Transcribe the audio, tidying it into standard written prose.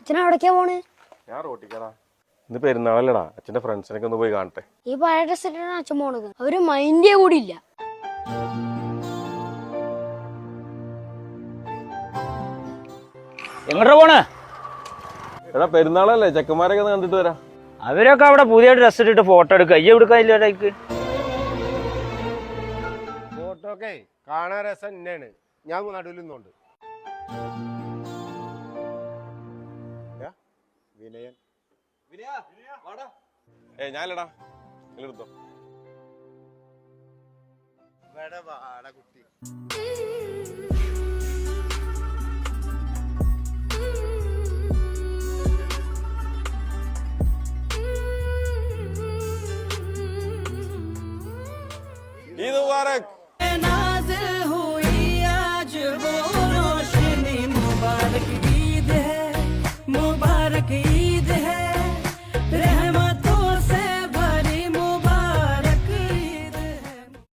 അച്ഛനെവിടേക്കാ പോണ്? ഞാൻ റോട്ടിക്കടാ. ഇന്ന് പെരുന്നാളല്ലടാ, അച്ഛന്റെ ഫ്രണ്ട്സിനൊക്കെ ഒന്ന് പോയി കാണട്ടെ. ഈ പഴയ ഡ്രസ് ഇട്ടാണ് അച്ഛൻ പോണത്. അവര് മൈൻഡേ കൂടി ഇല്ല. എങ്ങോട്ടാ പോണേ? എടാ പെരുന്നാളല്ലേ, ചെക്കന്മാരൊക്കെ ഒന്ന് കണ്ടിട്ട് വരാം. അവരൊക്കെ അവിടെ പുതിയ ഡ്രസ് ഇട്ടിട്ട് ഫോട്ടോ എടുക്കുക. അയ്യ എടുക്കാനില്ലേക്ക് ഫോട്ടോ ഒക്കെ കാണാൻ രസം തന്നെയാണ്. ഞാൻ നടുവിൽ നിന്നുണ്ട്. വിനയൻ ഞാനല്ലടാ, എടുത്തോ. കുട്ടി ഈദ് മുബാറക്. मुबारक ईद है, मुबारक